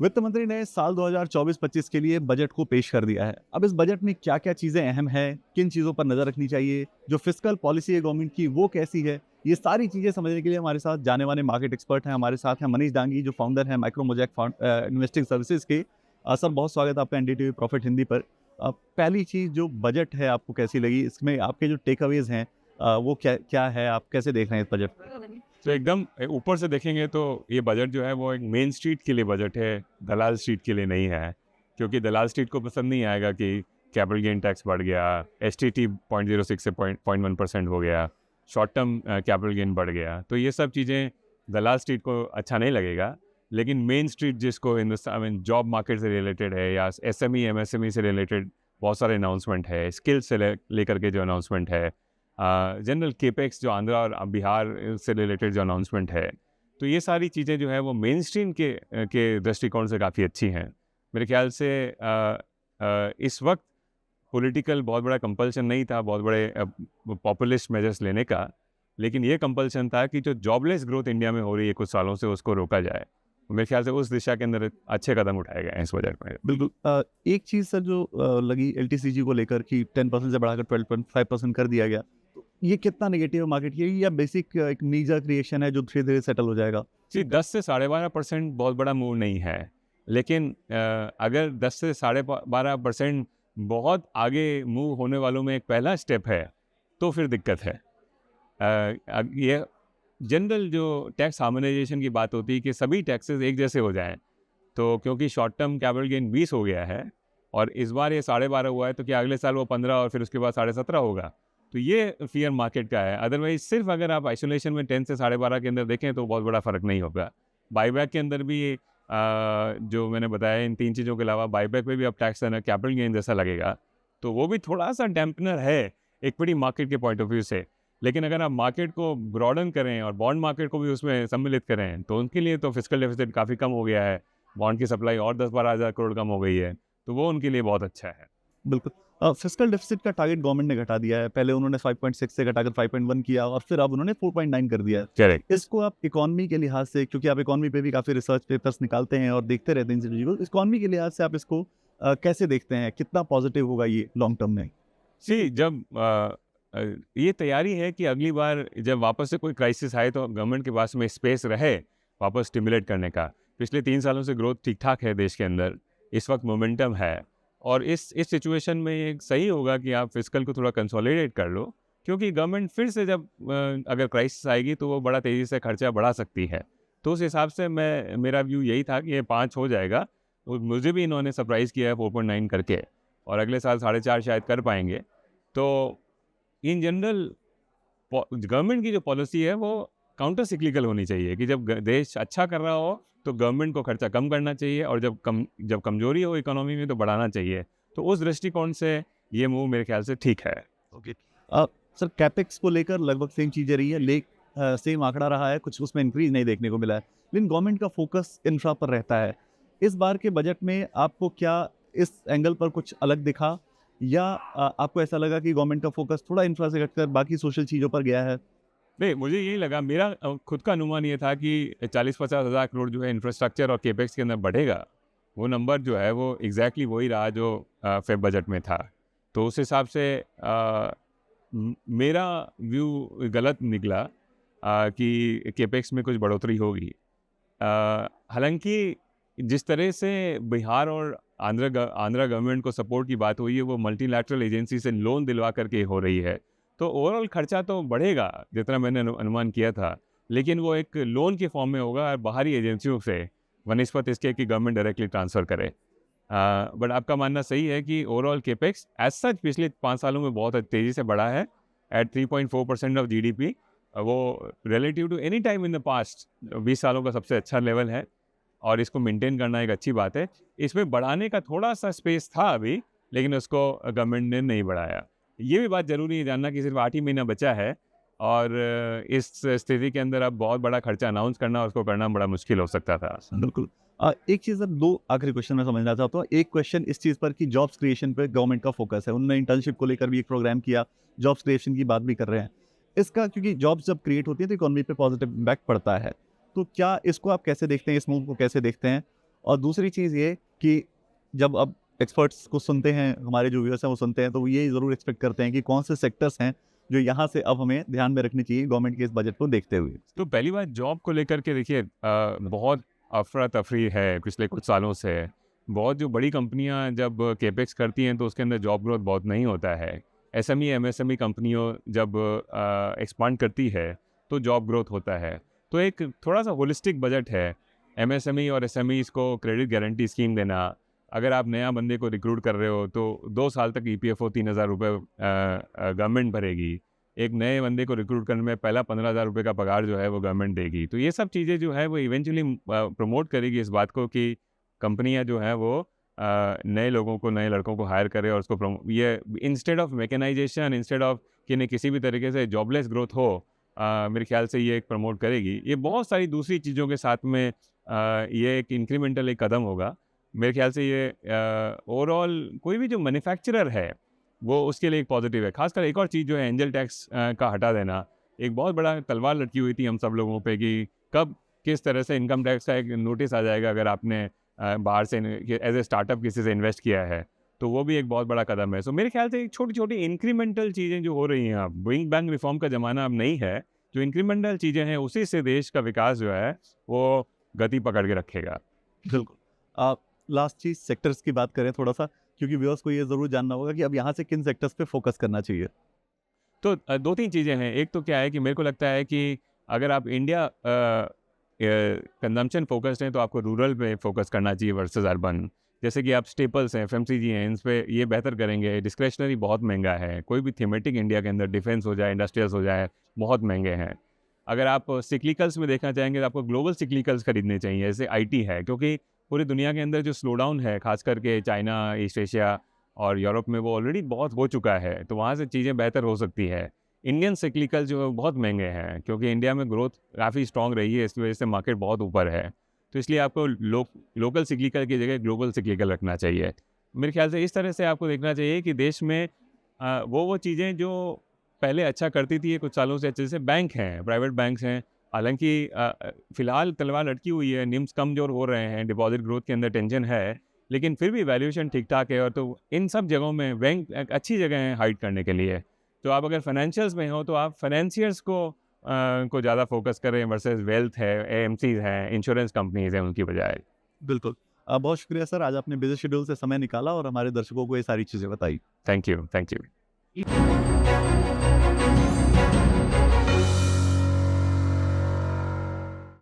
वित्त मंत्री ने साल 2024-25 के लिए बजट को पेश कर दिया है। अब इस बजट में क्या-क्या चीजें अहम हैं, किन चीजों पर नजर रखनी चाहिए, जो फिस्कल पॉलिसी है गवर्नमेंट की वो कैसी है, ये सारी चीजें समझने के लिए हमारे साथ जाने-माने मार्केट एक्सपर्ट हैं। हमारे साथ हैं मनीष डांगी जो फाउंडर हैं माइक्रो मोज़ेक इन्वेस्टिंग सर्विसेज के। सर बहुत स्वागत है आपका एनडीटीवी प्रॉफिट हिंदी पर। पहली चीज जो बजट है आपको कैसी लगी? इसमें आपके जो टेक अवेज हैं वो क्या क्या है? आप कैसे देख रहे हैं इस बजट को? तो एकदम ऊपर से देखेंगे तो ये बजट जो है वो एक मेन स्ट्रीट के लिए बजट है, दलाल स्ट्रीट के लिए नहीं है। क्योंकि दलाल स्ट्रीट को पसंद नहीं आएगा कि कैपिटल गेन टैक्स बढ़ गया, एसटीटी 0.06 से 0.1% हो गया, शॉर्ट टर्म कैपिटल गेन बढ़ गया। तो ये सब चीज़ें दलाल स्ट्रीट को अच्छा नहीं लगेगा। लेकिन मेन स्ट्रीट जिसको हिंदुस्तान जॉब मार्केट से रिलेटेड है या एसएमई एमएसएमई से रिलेटेड बहुत सारे अनाउंसमेंट है, स्किल से लेकर के जो अनाउंसमेंट है, जनरल केपेक्स जो आंध्रा और बिहार से रिलेटेड जो अनाउंसमेंट है, तो ये सारी चीज़ें जो है वो मेन स्ट्रीम के दृष्टिकोण से काफ़ी अच्छी हैं। मेरे ख्याल से इस वक्त पॉलिटिकल बहुत बड़ा कंपल्शन नहीं था बहुत बड़े पॉपुलिस्ट मेजर्स लेने का, लेकिन ये कंपल्शन था कि जो जॉबलेस ग्रोथ इंडिया में हो रही है कुछ सालों से उसको रोका जाए। मेरे ख्याल से उस दिशा के अंदर अच्छे कदम उठाए गए हैं इस बजट में। बिल्कुल। एक चीज़ सर जो लगी एलटीसीजी को लेकर कि 10% से बढ़ाकर 12.5% कर दिया गया। तो ये कितना नेगेटिव है मार्केट के लिए या बेसिक एक नीजा क्रिएशन है जो धीरे-धीरे सेटल हो जाएगा? जी, 10 से 12.5% बहुत बड़ा मूव नहीं है, लेकिन अगर 10 से 12.5% बहुत आगे मूव होने वालों में एक पहला स्टेप है, तो फिर दिक्कत है। ये जनरल जो टैक्स हार्मोनाइजेशन की बात होती है कि सभी टैक्सेस एक जैसे हो जाएं, तो क्योंकि शॉर्ट टर्म कैपिटल गेन 20 हो गया है और इस बार ये 12.5 हुआ है, तो क्या अगले साल वो 15 और फिर उसके बाद 17.5 होगा? तो ये फियर मार्केट का है। अदरवाइज सिर्फ अगर आप आइसोलेशन में 10 से 12.5 के अंदर देखें तो बहुत बड़ा फ़र्क नहीं होगा। बाईबैक के अंदर भी जो मैंने बताया इन 3 चीज़ों के अलावा बाईबैक पे भी अब टैक्स है ना कैपिटल गेन जैसा लगेगा, तो वो भी थोड़ा-सा डैम्पनर है इक्विटी मार्केट के पॉइंट ऑफ व्यू से। लेकिन अगर आप मार्केट को ब्रॉडन करें और बॉन्ड मार्केट को भी उसमें सम्मिलित करें, तो उनके लिए तो फिस्कल डेफिसिट काफ़ी कम हो गया है। बॉन्ड की सप्लाई और 10-12 हज़ार करोड़ कम हो गई है, तो वो उनके लिए बहुत अच्छा है। बिल्कुल। फिस्कल डेफिसिट का टारगेट गवर्नमेंट ने घटा दिया है। पहले उन्होंने 5.6 से घटाकर 5.1 किया और फिर अब उन्होंने 4.9 कर दिया है। करेक्ट। इसको आप इकोनॉमी के लिहाज से क्योंकि आप इकोनॉमी पे भी काफ़ी रिसर्च पेपर्स निकालते हैं और देखते रहते हैं इन चीज़ों को। इकोनॉमी के लिहाज से आप इसको कैसे देखते हैं? कितना पॉजिटिव होगा ये लॉन्ग टर्म में? जी, जब ये तैयारी है कि अगली बार जब वापस से कोई क्राइसिस आए तो गवर्नमेंट के पास में स्पेस रहे वापस स्टिमुलेट करने का। पिछले 3 सालों से ग्रोथ ठीक-ठाक है देश के अंदर, इस वक्त मोमेंटम है और इस सिचुएशन में ये सही होगा कि आप फिस्कल को थोड़ा कंसोलिडेट कर लो, क्योंकि गवर्नमेंट फिर से जब अगर क्राइसिस आएगी तो वो बड़ा तेज़ी से खर्चा बढ़ा सकती है। तो उस हिसाब से मेरा व्यू यही था कि ये 5 हो जाएगा। और मुझे भी इन्होंने सरप्राइज़ किया है 4.9 करके और अगले साल 4.5 शायद कर पाएँगे। तो इन जनरल गवर्नमेंट की जो पॉलिसी है वो काउंटर सिक्लिकल होनी चाहिए कि जब देश अच्छा कर रहा हो तो गवर्नमेंट को खर्चा कम करना चाहिए और जब कमजोरी हो इकोनॉमी में तो बढ़ाना चाहिए। तो उस दृष्टिकोण से ये मूव मेरे ख्याल से ठीक है। ओके। सर कैपेक्स को लेकर लगभग सेम चीज़ें रही है, सेम आंकड़ा रहा है, कुछ उसमें इंक्रीज नहीं देखने को मिला है। लेकिन गवर्नमेंट का फोकस इंफ्रा पर रहता है। इस बार के बजट में आपको क्या इस एंगल पर कुछ अलग दिखा या आपको ऐसा लगा कि गवर्नमेंट का फोकस थोड़ा इंफ्रा से हटकर बाकी सोशल चीज़ों पर गया है? नहीं, मुझे यही लगा, मेरा खुद का अनुमान ये था कि 40-50 हज़ार करोड़ जो है इंफ्रास्ट्रक्चर और केपेक्स के अंदर बढ़ेगा। वो नंबर जो है वो एग्जैक्टली वही रहा जो फेब बजट में था। तो उस हिसाब से मेरा व्यू गलत निकला कि केपेक्स में कुछ बढ़ोतरी होगी। हालांकि जिस तरह से बिहार और आंध्रा गवर्नमेंट को सपोर्ट की बात हुई है वो मल्टीलैटरल एजेंसी से लोन दिलवा करके हो रही है, तो ओवरऑल खर्चा तो बढ़ेगा जितना मैंने अनुमान किया था, लेकिन वो एक लोन के फॉर्म में होगा और बाहरी एजेंसियों से वनिस्पत इसके कि गवर्नमेंट डायरेक्टली ट्रांसफ़र करे। बट आपका मानना सही है कि ओवरऑल केपेक्स एज सच पिछले 5 सालों में बहुत तेज़ी से बढ़ा है एट 3.4% ऑफ जीडीपी। वो relative to any time in the past 20 सालों का सबसे अच्छा लेवल है और इसको मेंटेन करना एक अच्छी बात है। इसमें बढ़ाने का थोड़ा-सा स्पेस था अभी, लेकिन उसको गवर्नमेंट ने नहीं बढ़ाया। ये भी बात ज़रूरी है जानना कि सिर्फ 8 ही महीना बचा है और इस स्थिति के अंदर अब बहुत बड़ा खर्चा अनाउंस करना और उसको करना बड़ा मुश्किल हो सकता था। बिल्कुल। एक चीज़ सर 2 आखिरी क्वेश्चन मैं समझना चाहता हूँ। एक क्वेश्चन इस चीज़ पर कि जॉब्स क्रिएशन पे गवर्नमेंट का फोकस है। उन्होंने इंटर्नशिप को लेकर भी एक प्रोग्राम किया, जॉब्स क्रिएशन की बात भी कर रहे हैं। इसका क्योंकि जॉब्स जब क्रिएट होती है तो इकोनॉमी पे पॉजिटिव इम्पैक्ट पड़ता है। तो क्या इसको आप कैसे देखते हैं, इस मूव को कैसे देखते हैं? और दूसरी चीज़ ये कि जब अब एक्सपर्ट्स को सुनते हैं, हमारे जो व्यूअर्स हैं वो सुनते हैं, तो वो ये ज़रूर एक्सपेक्ट करते हैं कि कौन से सेक्टर्स हैं जो यहाँ से अब हमें ध्यान में रखनी चाहिए गवर्नमेंट के इस बजट को देखते हुए। तो पहली बात जॉब को लेकर के देखिए बहुत अफरा तफरी है पिछले कुछ सालों से। बहुत जो बड़ी कंपनियां जब केपेक्स करती हैं तो उसके अंदर जॉब ग्रोथ बहुत नहीं होता है। एसएमई एमएसएमई कंपनियों जब एक्सपांड करती है तो जॉब ग्रोथ होता है। तो एक थोड़ा सा होलिस्टिक बजट है। एमएसएमई और एसएमईज को क्रेडिट गारंटी स्कीम देना, अगर आप नया बंदे को रिक्रूट कर रहे हो तो 2 साल तक ईपीएफओ 3,000 रुपये गवर्नमेंट भरेगी। एक नए बंदे को रिक्रूट करने में पहला 15,000 रुपये का पगार जो है वो गवर्नमेंट देगी। तो ये सब चीज़ें जो है वो इवेंचुअली प्रमोट करेगी इस बात को कि कंपनियां जो है वो नए लोगों को, नए लड़कों को हायर करे और उसको ये instead of mechanisation, instead of कि नहीं किसी भी तरीके से जॉबलेस ग्रोथ हो, मेरे ख्याल से ये एक प्रमोट करेगी। ये बहुत सारी दूसरी चीज़ों के साथ में ये एक इंक्रीमेंटल एक कदम होगा। मेरे ख्याल से ये ओवरऑल कोई भी जो मैन्युफैक्चरर है वो उसके लिए एक पॉजिटिव है। खासकर एक और चीज़ जो है एंजल टैक्स का हटा देना, एक बहुत बड़ा तलवार लटकी हुई थी हम सब लोगों पे कि कब किस तरह से इनकम टैक्स का एक नोटिस आ जाएगा अगर आपने बाहर से एज ए स्टार्टअप किसी से इन्वेस्ट किया है। तो वो भी एक बहुत बड़ा कदम है। सो मेरे ख्याल से छोटी छोटी इंक्रीमेंटल चीज़ें जो हो रही हैं, अब बिग बैंग रिफॉर्म का ज़माना अब नहीं है। जो इंक्रीमेंटल चीज़ें हैं उसी से देश का विकास जो है वो गति पकड़ के रखेगा। बिल्कुल। लास्ट चीज़ सेक्टर्स की बात करें थोड़ा-सा, क्योंकि व्यूअर्स को ये ज़रूर जानना होगा कि अब यहाँ से किन सेक्टर्स पे फोकस करना चाहिए? तो 2-3 चीज़ें हैं। एक तो क्या है कि मेरे को लगता है कि अगर आप इंडिया कंजम्पशन फोकस्ड हैं तो आपको रूरल पे फोकस करना चाहिए वर्सेस अर्बन। जैसे कि आप स्टेपल्स हैं, एफएमसीजी हैं, इन पे ये बेहतर करेंगे। डिस्क्रेशनरी बहुत महंगा है। कोई भी थीमेटिक इंडिया के अंदर डिफेंस हो जाए, इंडस्ट्रियल्स हो जाए, बहुत महंगे हैं। अगर आप सिक्लिकल्स में देखना चाहेंगे तो आपको ग्लोबल सिक्लिकल्स खरीदने चाहिए, जैसे आईटी है, क्योंकि पूरी दुनिया के अंदर जो स्लो डाउन है, खास करके चाइना, ईस्ट एशिया और यूरोप में, वो ऑलरेडी बहुत हो चुका है। तो वहाँ से चीज़ें बेहतर हो सकती है। इंडियन सिक्लिकल जो है वो बहुत महंगे हैं, क्योंकि इंडिया में ग्रोथ काफ़ी स्ट्रॉन्ग रही है, इसकी वजह से मार्केट बहुत ऊपर है। तो इसलिए आपको लोकल सिक्लिकल की जगह ग्लोबल सिक्लिकल रखना चाहिए। मेरे ख्याल से इस तरह से आपको देखना चाहिए कि देश में वो चीज़ें जो पहले अच्छा करती थी ये कुछ सालों से, जैसे बैंक हैं, प्राइवेट बैंक्स हैं, हालांकि फ़िलहाल तलवार लटकी हुई है, निम्स कमज़ोर हो रहे हैं, डिपॉजिट ग्रोथ के अंदर टेंशन है, लेकिन फिर भी वैल्यूएशन ठीक-ठाक है। और तो इन सब जगहों में बैंक एक अच्छी जगह है हाइड करने के लिए। तो आप अगर फाइनेंशियल्स में हो तो आप फाइनेंसियर्स को ज़्यादा फोकस करें वर्सेस वेल्थ है, एएमसीज़ हैं, इंश्योरेंस कंपनीज़ हैं उनकी बजाय। बिल्कुल। बहुत शुक्रिया सर, आज आपने बिज़ी शेड्यूल से समय निकाला और हमारे दर्शकों को ये सारी चीज़ें बताई। Thank you, thank you.